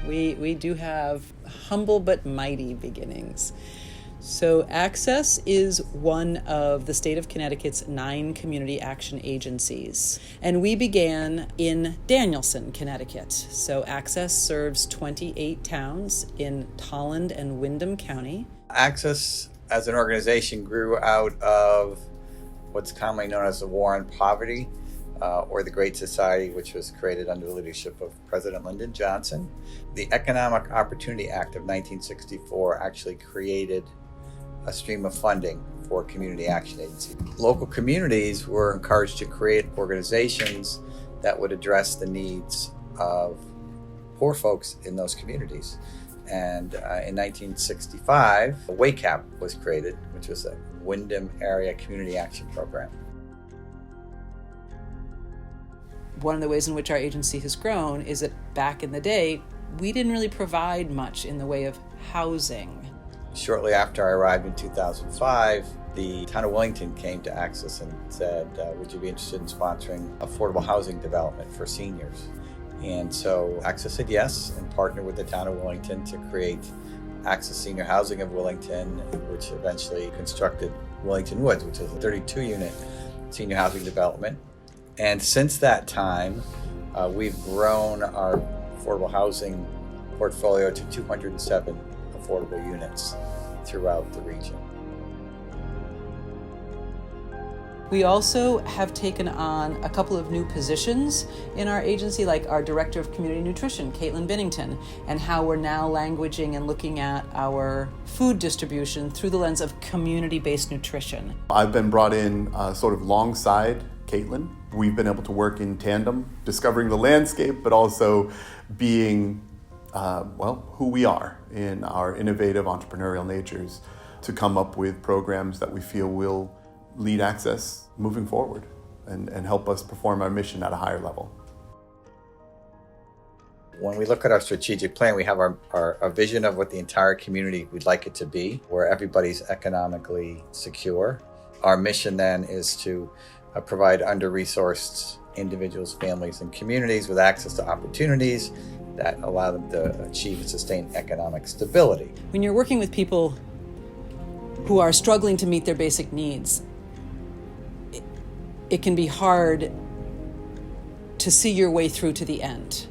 We do have humble but mighty beginnings. So Access is one of the state of Connecticut's 9 community action agencies. And we began in Danielson, Connecticut. So Access serves 28 towns in Tolland and Windham County. Access as an organization grew out of what's commonly known as the War on Poverty, or the Great Society, which was created under the leadership of President Lyndon Johnson. The Economic Opportunity Act of 1964 actually created a stream of funding for community action agencies. Local communities were encouraged to create organizations that would address the needs of poor folks in those communities. And in 1965, WACAP was created, which was a Windham Area Community Action Program. One of the ways in which our agency has grown is that back in the day, we didn't really provide much in the way of housing. Shortly after I arrived in 2005, the town of Wellington came to Access and said, would you be interested in sponsoring affordable housing development for seniors? And so Access said yes, and partnered with the town of Wellington to create Access Senior Housing of Wellington, which eventually constructed Wellington Woods, which is a 32-unit senior housing development. And since that time, we've grown our affordable housing portfolio to 207 affordable units throughout the region. We also have taken on a couple of new positions in our agency, like our Director of Community Nutrition, Caitlin Binnington, and how we're now languaging and looking at our food distribution through the lens of community-based nutrition. I've been brought in sort of alongside Caitlin. We've been able to work in tandem, discovering the landscape, but also being who we are in our innovative entrepreneurial natures to come up with programs that we feel will lead Access moving forward and help us perform our mission at a higher level. When we look at our strategic plan, we have our vision of what the entire community would like it to be, where everybody's economically secure. Our mission then is to provide under-resourced individuals, families, and communities with access to opportunities that allow them to achieve and sustain economic stability. When you're working with people who are struggling to meet their basic needs, it can be hard to see your way through to the end.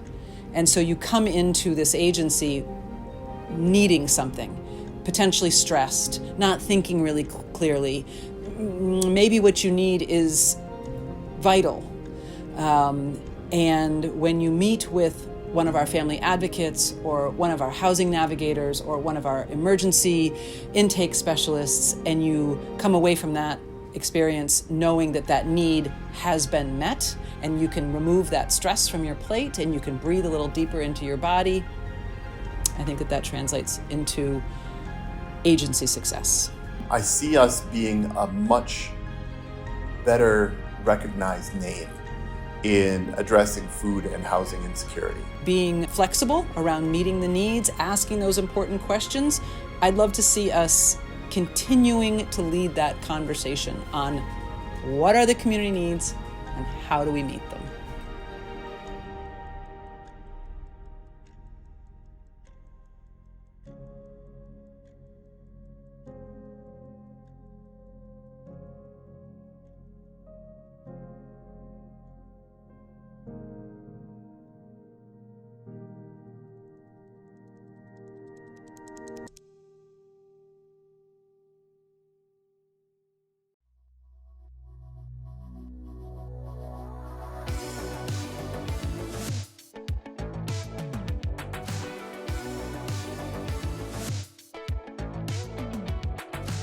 And so you come into this agency needing something, potentially stressed, not thinking really clearly. Maybe what you need is vital. And when you meet with one of our family advocates or one of our housing navigators or one of our emergency intake specialists, and you come away from that experience knowing that that need has been met and you can remove that stress from your plate and you can breathe a little deeper into your body, I think that translates into agency success. I see us being a much better recognized name in addressing food and housing insecurity. Being flexible around meeting the needs, asking those important questions. I'd love to see us continuing to lead that conversation on what are the community needs and how do we meet them.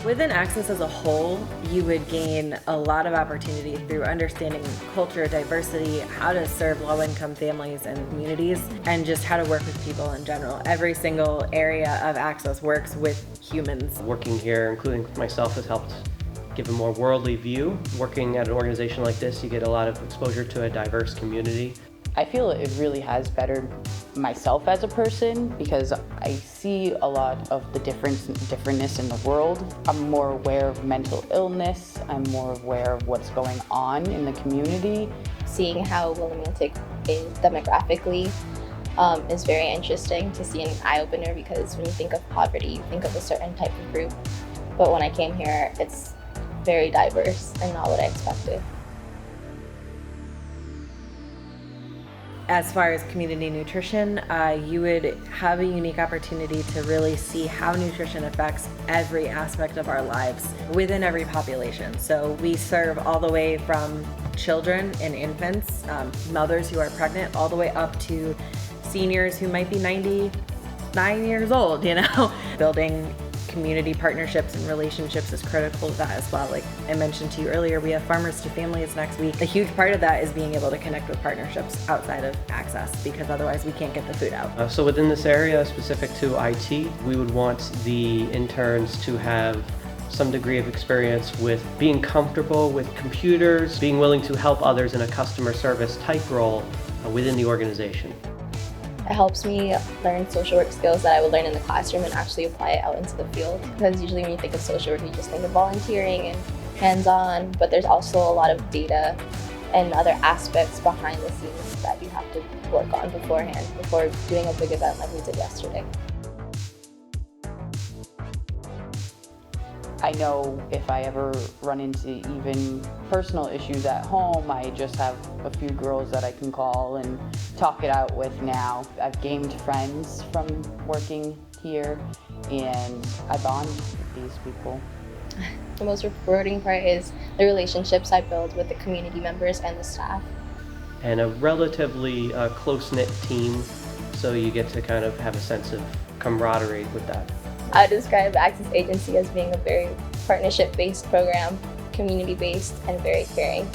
Within Access as a whole, you would gain a lot of opportunity through understanding culture, diversity, how to serve low-income families and communities, and just how to work with people in general. Every single area of Access works with humans. Working here, including myself, has helped give a more worldly view. Working at an organization like this, you get a lot of exposure to a diverse community. I feel it really has bettered myself as a person because I see a lot of the differentness in the world. I'm more aware of mental illness. I'm more aware of what's going on in the community. Seeing how Willimantic is demographically is very interesting to see, an eye-opener, because when you think of poverty, you think of a certain type of group. But when I came here, it's very diverse and not what I expected. As far as community nutrition, you would have a unique opportunity to really see how nutrition affects every aspect of our lives within every population. So we serve all the way from children and infants, mothers who are pregnant, all the way up to seniors who might be 99 years old, you know? Building community partnerships and relationships is critical to that as well. Like I mentioned to you earlier, we have Farmers to Families next week. A huge part of that is being able to connect with partnerships outside of Access, because otherwise we can't get the food out. So within this area specific to IT, we would want the interns to have some degree of experience with being comfortable with computers, being willing to help others in a customer service type role within the organization. It helps me learn social work skills that I would learn in the classroom and actually apply it out into the field. Because usually when you think of social work, you just think of volunteering and hands-on, but there's also a lot of data and other aspects behind the scenes that you have to work on beforehand, before doing a big event like we did yesterday. I know if I ever run into even personal issues at home, I just have a few girls that I can call and talk it out with now. I've gained friends from working here, and I bond with these people. The most rewarding part is the relationships I build with the community members and the staff. And a relatively close-knit team, so you get to kind of have a sense of camaraderie with that. I describe Access Agency as being a very partnership-based program, community-based, and very caring.